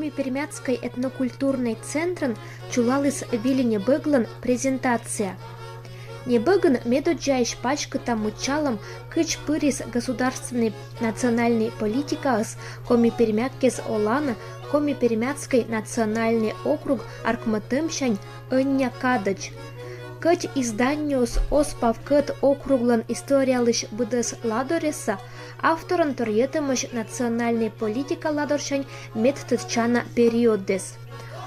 Коми-Пермяцкой этнокультурной центрен чулалыс вилине быглан презентация. Не быган медоджаиш пачката мучалом кыч пырис государственной национальной политикас Коми-Пермяккес Олана Коми-Пермяцкой национальный округ Аркматымшань Ыння Кадач. Кыч изданиус оспавкыт округлан историялыш быдыс ладореса авторын торьетымыш национальный политика ладоршань медтычана периодес.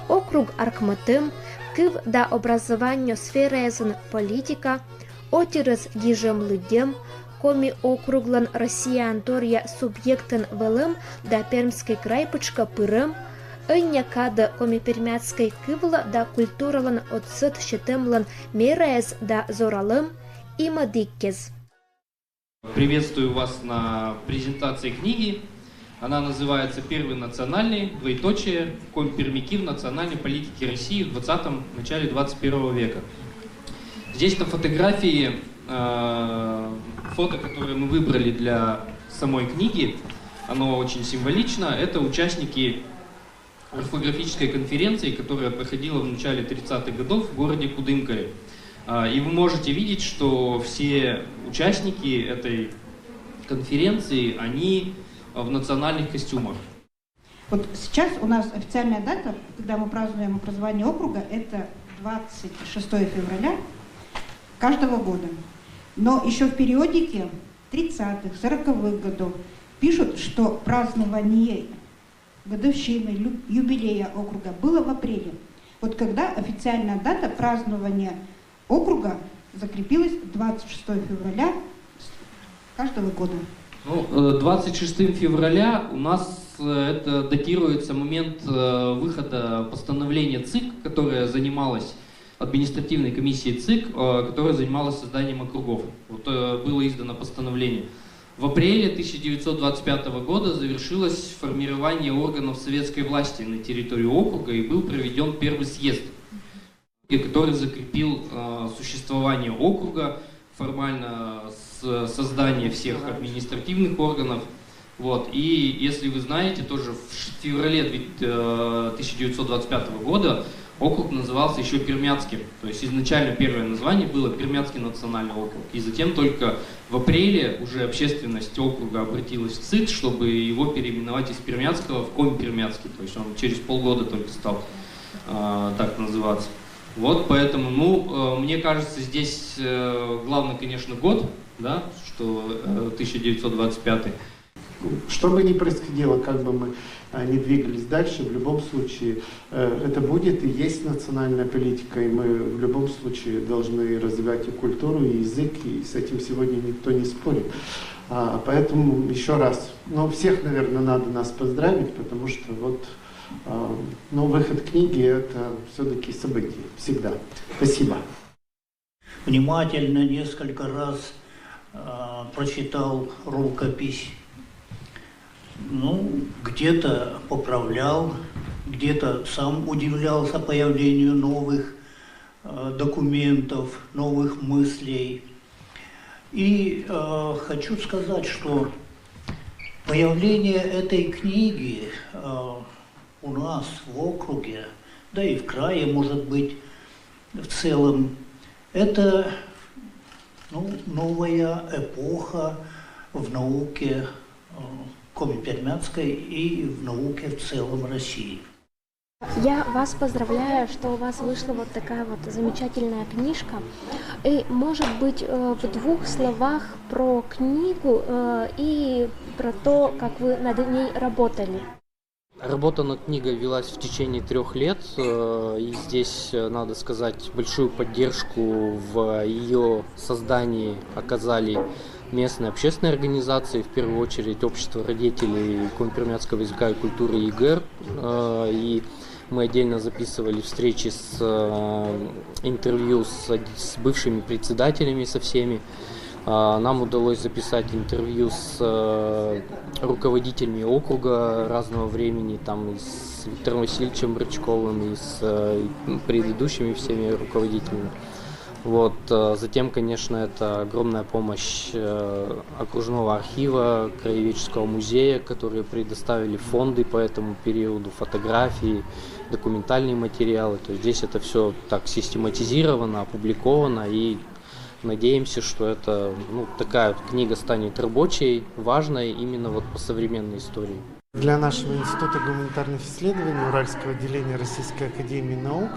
Округ Аркматым кыв да образованию сферезен политика, отирыз гижем лыдем, коми округлан Россиян торья субъектен велым да Пермский край пычка пырым, Ыння када Коми-Пермяцкой кывла да культуралан отсыт щетымлан мерез да зоралым и мадиккез. Приветствую вас на презентации книги. Она называется «Первый национальный, двоеточие, Коми-Пермяки в национальной политике России в 20-м, начале 21 века». Здесь на фотографии, фото, которое мы выбрали для самой книги, оно очень символично. Это участники орфографической конференции, которая проходила в начале 30-х годов в городе Кудымкаре. И вы можете видеть, что все участники этой конференции, они в национальных костюмах. Вот сейчас у нас официальная дата, когда мы празднуем образование округа, это 26 февраля каждого года. Но еще в периодике 30-х, 40-х годов пишут, что празднование годовщины, юбилея округа было в апреле. Вот когда официальная дата празднования округа закрепилась 26 февраля каждого года. 26 февраля у нас это датируется момент выхода постановления ЦИК, которое занималось административной комиссией ЦИК, которая занималась созданием округов. Вот было издано постановление. В апреле 1925 года завершилось формирование органов советской власти на территории округа и был проведен первый съезд, который закрепил существование округа, формально создание всех административных органов. Вот. И если вы знаете, тоже в феврале 1925 года округ назывался еще Пермяцким. То есть изначально первое название было Пермяцкий национальный округ. И затем только в апреле уже общественность округа обратилась в ЦИК, чтобы его переименовать из Пермяцкого в Коми-Пермяцкий. То есть он через полгода только стал так называться. Вот поэтому, мне кажется, здесь главное, конечно, год, да, что 1925. Что бы ни происходило, как бы мы ни двигались дальше, в любом случае это будет и есть национальная политика, и мы в любом случае должны развивать и культуру, и язык, и с этим сегодня никто не спорит. Поэтому еще раз, всех, наверное, надо нас поздравить, потому что вот выход книги — это все-таки событие, всегда. Спасибо. Внимательно несколько раз прочитал рукопись. Где-то поправлял, где-то сам удивлялся появлению новых документов, новых мыслей. И хочу сказать, что появление этой книги у нас в округе, да и в крае, может быть, в целом, это новая эпоха в науке Коми-Пермяцкой и в науке в целом России. Я вас поздравляю, что у вас вышла вот такая вот замечательная книжка. И, может быть, в двух словах про книгу и про то, как вы над ней работали. Работа над книгой велась в течение 3 лет, и здесь, надо сказать, большую поддержку в ее создании оказали местные общественные организации, в первую очередь общество родителей Коми-Пермяцкого языка и культуры ЕГЭР. И мы отдельно записывали встречи с интервью с бывшими председателями, со всеми. Нам удалось записать интервью с руководителями округа разного времени, там и с Виктором Васильевичем Брычковым, и с предыдущими всеми руководителями. Вот. Затем, конечно, это огромная помощь окружного архива, краеведческого музея, которые предоставили фонды по этому периоду, фотографии, документальные материалы. То есть здесь это все так систематизировано, опубликовано, и надеемся, что такая книга станет рабочей, важной именно вот по современной истории. Для нашего Института гуманитарных исследований Уральского отделения Российской академии наук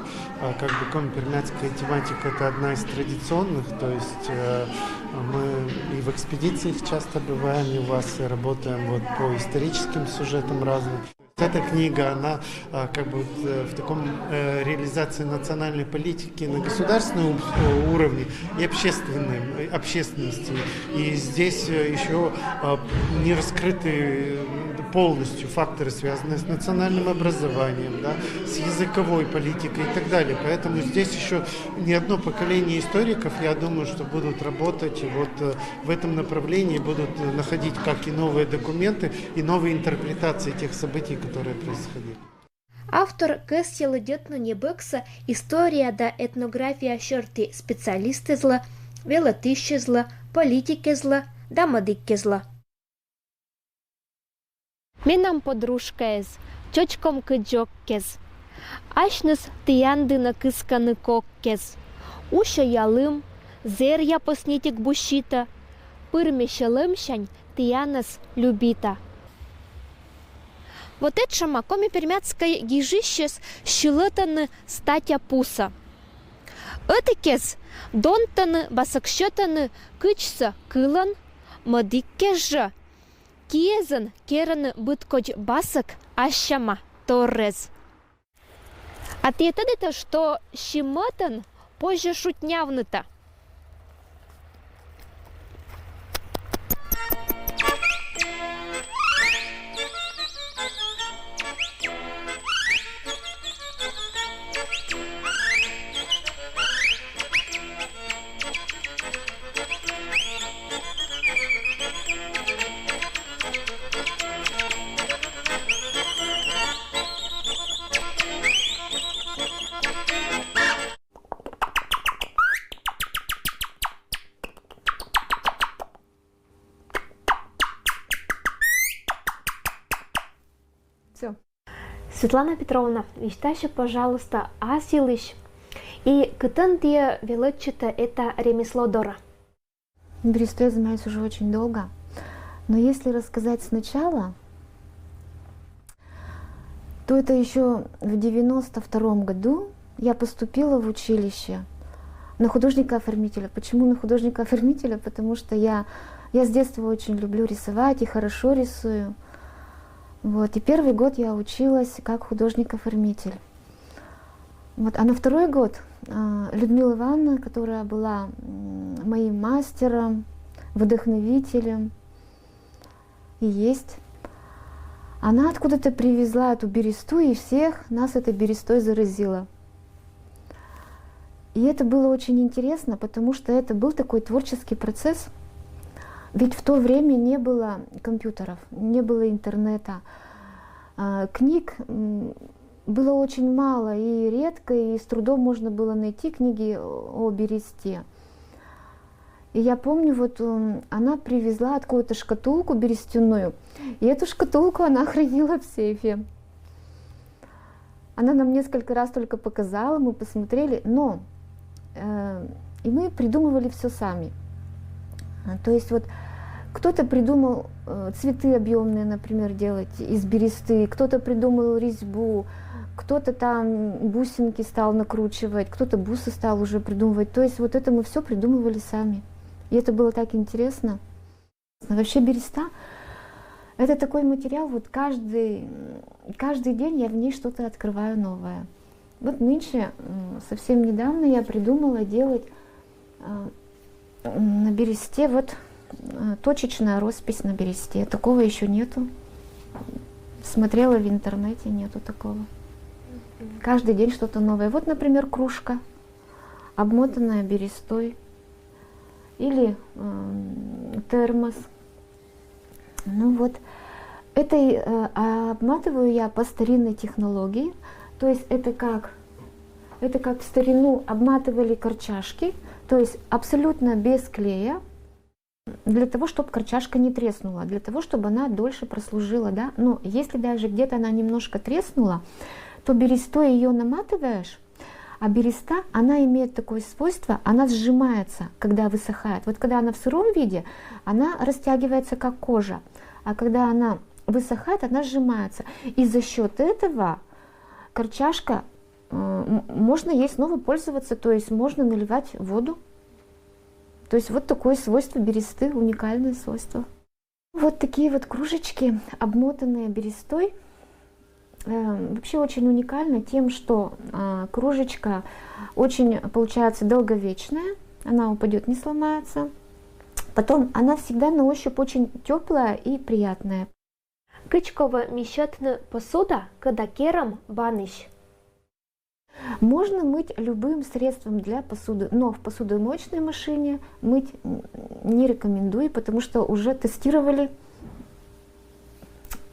коми-пермяцкая тематика – это одна из традиционных, то есть мы и в экспедициях часто бываем, и у вас и работаем вот по историческим сюжетам разным. Эта книга, она в таком реализации национальной политики на государственном уровне и общественности. И здесь еще не раскрыты полностью факторы, связанные с национальным образованием, да, с языковой политикой и так далее. Поэтому здесь еще не одно поколение историков, я думаю, что будут работать вот в этом направлении, будут находить как и новые документы, и новые интерпретации тех событий, которые происходили. Автор Кесіли Дєтно Бекса «Історія да етнографія шорти спеціалісти зла, велетище зла, політики зла, да медики зла». Менам подружкез, чочком киджоккез, ашнес тияндина кисканы коккез, уша ялым, зер я поснитик бушита, пырмешелымшань тиянес любита. Вот это шама коми-пермяцкая гижищес щелытаны статя пуса. Этакез донтаны басакщетаны кычса кылан, мадиккез же киезен кераны быткоч басак ащама торрез. А ты это что щематан позже шутнявныта. Все. Светлана Петровна, ищтаще, пожалуйста, асилыш. И кытын те величите это ремесло дора? Берестой я занимаюсь уже очень долго. Но если рассказать сначала, то это еще в 92 году я поступила в училище на художника-оформителя. Почему на художника-оформителя? Потому что я с детства очень люблю рисовать и хорошо рисую. Вот. И первый год я училась как художник-оформитель. Вот. А на второй год Людмила Ивановна, которая была моим мастером, вдохновителем и есть, она откуда-то привезла эту бересту, и всех нас этой берестой заразила. И это было очень интересно, потому что это был такой творческий процесс. Ведь в то время не было компьютеров, не было интернета, книг было очень мало и редко, и с трудом можно было найти книги о бересте. И я помню, вот она привезла откуда-то шкатулку берестяную, и эту шкатулку она хранила в сейфе. Она нам несколько раз только показала, мы посмотрели, но и мы придумывали все сами. То есть вот кто-то придумал цветы объемные, например, делать из бересты, кто-то придумал резьбу, кто-то там бусинки стал накручивать, кто-то бусы стал уже придумывать. То есть вот это мы все придумывали сами. И это было так интересно. Вообще береста — это такой материал, вот каждый день я в ней что-то открываю новое. Вот нынче, совсем недавно я придумала делать на бересте вот точечная роспись на бересте. Такого еще нету. Смотрела в интернете, нету такого. Каждый день что-то новое. Вот, например, кружка, обмотанная берестой. Или термос. Ну вот. Это обматываю я по старинной технологии. То есть это как в старину обматывали корчашки, То есть абсолютно без клея, для того, чтобы корчашка не треснула, для того, чтобы она дольше прослужила, да. Но если даже где-то она немножко треснула, то берестой ее наматываешь, а береста, она имеет такое свойство, она сжимается, когда высыхает. Вот когда она в сыром виде, она растягивается как кожа, а когда она высыхает, она сжимается. И за счет этого корчашка, можно ей снова пользоваться, то есть можно наливать воду. То есть вот такое свойство бересты, уникальное свойство. Вот такие вот кружечки, обмотанные берестой. Вообще очень уникально тем, что кружечка очень получается долговечная, она упадет, не сломается. Потом она всегда на ощупь очень теплая и приятная. Кычкова мещетна посуда, когда керам баныш. Можно мыть любым средством для посуды, но в посудомоечной машине мыть не рекомендую, потому что уже тестировали,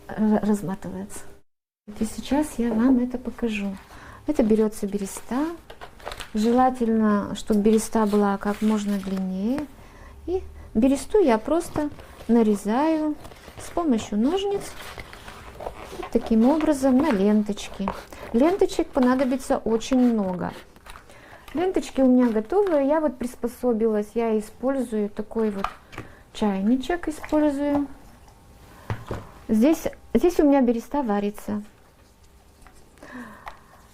разматывается. И сейчас я вам это покажу. Это берется береста. Желательно, чтобы береста была как можно длиннее. И бересту я просто нарезаю с помощью ножниц вот таким образом на ленточки. Ленточек понадобится очень много. Ленточки у меня готовые. Я вот приспособилась. Я использую такой вот чайничек. Использую. Здесь у меня береста варится.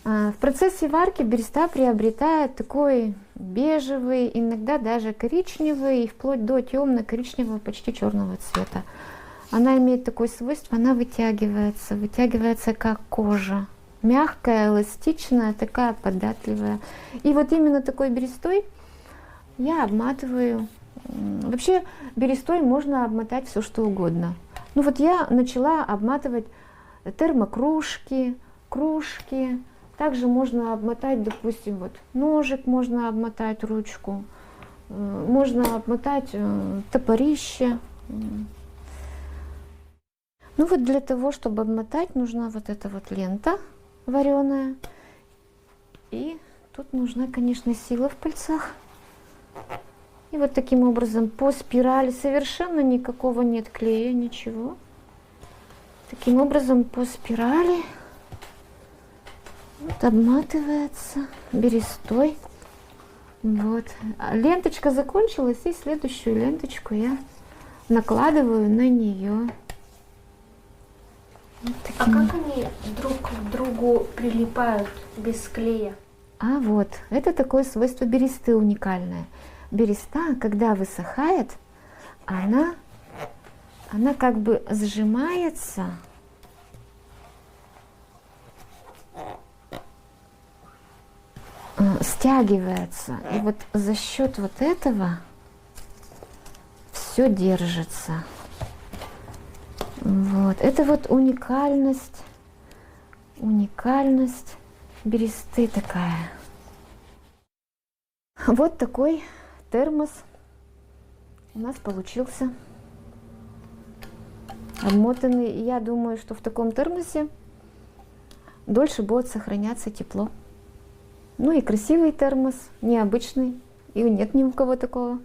В процессе варки береста приобретает такой бежевый, иногда даже коричневый, вплоть до темно-коричневого, почти черного цвета. Она имеет такое свойство, она вытягивается как кожа. Мягкая, эластичная, такая податливая. И вот именно такой берестой я обматываю. Вообще берестой можно обмотать все что угодно. Ну вот я начала обматывать термокружки, кружки. Также можно обмотать, допустим, вот ножик можно обмотать, ручку. Можно обмотать топорище. Ну вот для того, чтобы обмотать, нужна вот эта вот лента вареная. И тут нужна, конечно, сила в пальцах. И вот таким образом по спирали, совершенно никакого нет клея, ничего. Таким образом по спирали вот обматывается берестой. Вот. Ленточка закончилась, и следующую ленточку я накладываю на нее. Вот А как они друг к другу прилипают без клея? А вот, это такое свойство бересты уникальное. Береста, когда высыхает, она как бы сжимается. Стягивается. И вот за счет вот этого все держится. Вот. Это вот уникальность бересты такая. Вот такой термос у нас получился. Обмотанный. И я думаю, что в таком термосе дольше будет сохраняться тепло. Ну и красивый термос, необычный, и нет ни у кого такого.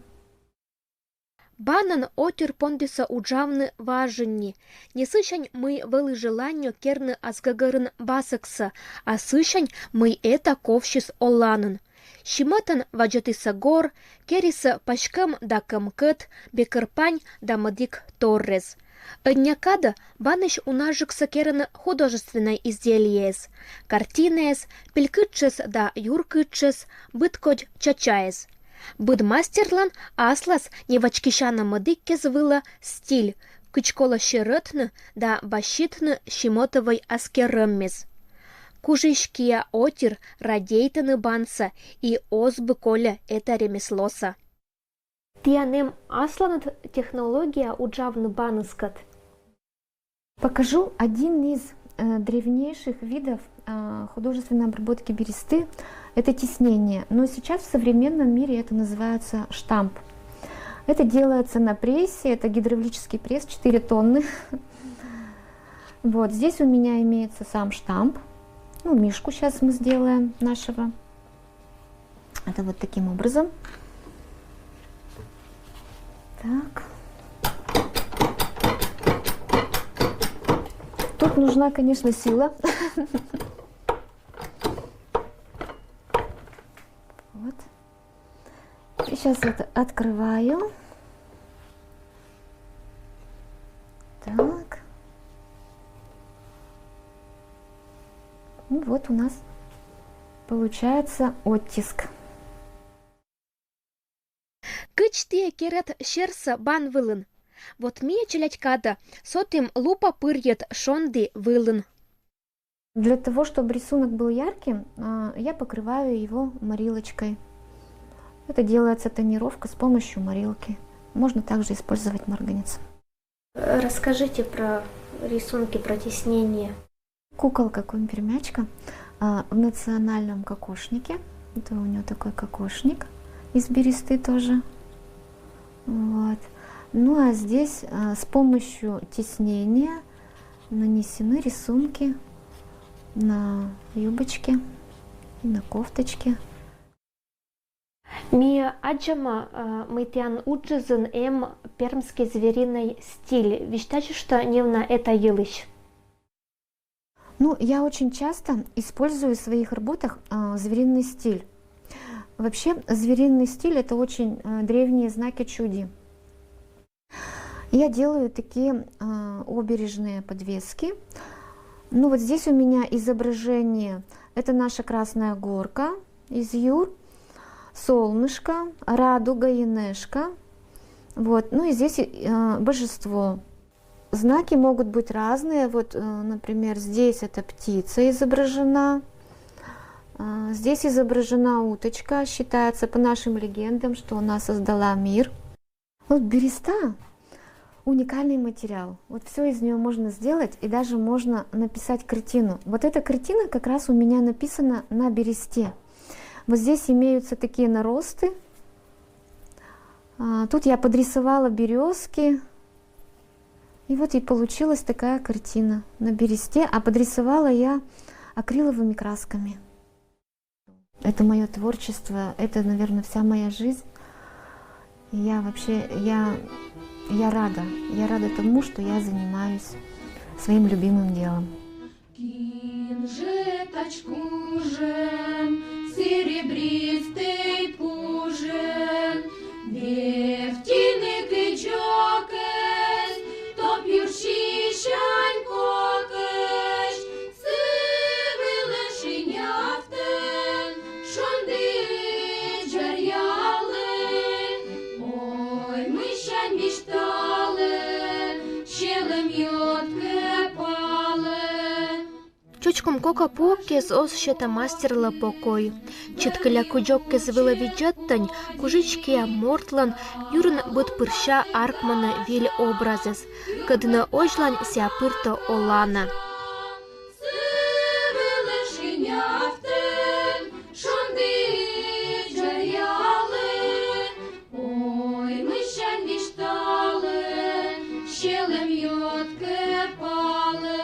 Банан отір пондиса уджавны важенни. Не сыщань мы вылы желанню керны азгагарын басыкса, а сыщань мы это ковщис оланын. Щиматан ваджатыса гор, кериса пашкам да кымкыт, бекырпань да мадик торрез. Однякада баныш унажыкса керны художественное изделиес. Картинес, пелькытчес да юркытчес, быткодь чачаес. Быдмастерлан аслас невачкишана мадыкке звыла стиль, кычкола щерытны да бащитны щемотовой аскерыммес. Кужишкия отир радейтыны банса и озбы коля это ремеслоса. Тианем асланат технология уджавны баныскат. Покажу один из древнейших видов художественной обработки бересты. Это тиснение. Но сейчас в современном мире это называется штамп. Это делается на прессе. Это гидравлический пресс 4 тонны. Вот здесь у меня имеется сам штамп. Ну, мишку сейчас мы сделаем нашего. Это вот таким образом. Так. Тут нужна, конечно, сила. Вот. И сейчас это открываю. Так. Ну вот у нас получается оттиск. Кычтие керет шерса бан вылын. Вот мие челядькада, сотым лупа пырьет шонды вылын. Для того, чтобы рисунок был ярким, я покрываю его морилочкой. Это делается тонировка с помощью морилки. Можно также использовать марганец. Расскажите про рисунки, про тиснение. Куколка Компермячка в национальном кокошнике. Это у нее такой кокошник из бересты тоже. Вот. Ну а здесь с помощью тиснения нанесены рисунки на юбочке и на кофточке. Мия аджама мытян уджизын пермский звериный стиль. Вещтачи, что невна это елыш. Ну, я очень часто использую в своих работах звериный стиль. Вообще, звериный стиль — это очень древние знаки чуди. Я делаю такие обережные подвески. Ну, вот здесь у меня изображение. Это наша Красная Горка из Юр, солнышко, радуга, Инешка. Вот. Ну и здесь божество. Знаки могут быть разные. Вот, например, здесь это птица изображена. Здесь изображена уточка. Считается по нашим легендам, что она создала мир. Вот береста — уникальный материал. Вот все из нее можно сделать, и даже можно написать картину. Вот эта картина как раз у меня написана на бересте. Вот здесь имеются такие наросты. Тут я подрисовала березки. И вот и получилась такая картина на бересте, а подрисовала я акриловыми красками. Это мое творчество, это, наверное, вся моя жизнь. И я вообще, я рада тому, что я занимаюсь своим любимым делом. Кинжеточку же, серебристый пужен, нефтяный крючок, топ юршищань кокеш, сывы лошиняфтен, шонды джарьялы, ой, мыщань мечталы, щелем йотке палы. Чучком кока покез ос щета мастерла покой. Читкля куджокке звила виджаттань, кужичкия мортлан, юрн быт пырща аркмана виль образес, кадна ожлань ся пырто олана. Ой, мыщань мечталы, щелем йотке палы.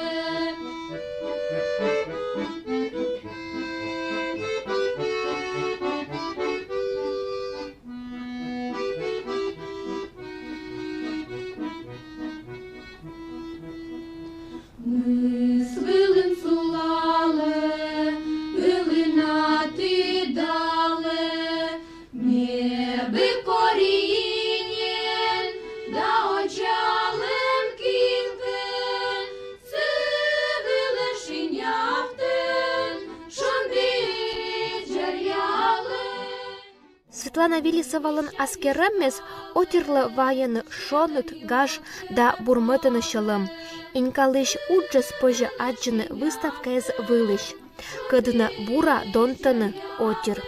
Мы с вылын сулалы, вылына ты далы, небы коринен, да очалым кинкен, сывылы шиняфтен, шонды джарьялы. Светлана Вилисовалын аскереммес отерлы вайын шонут гаш да бурмытыны шылым. Инкалыш уджас позже аджыны выставка из вылыш. Кыдыны бура донтыны отер.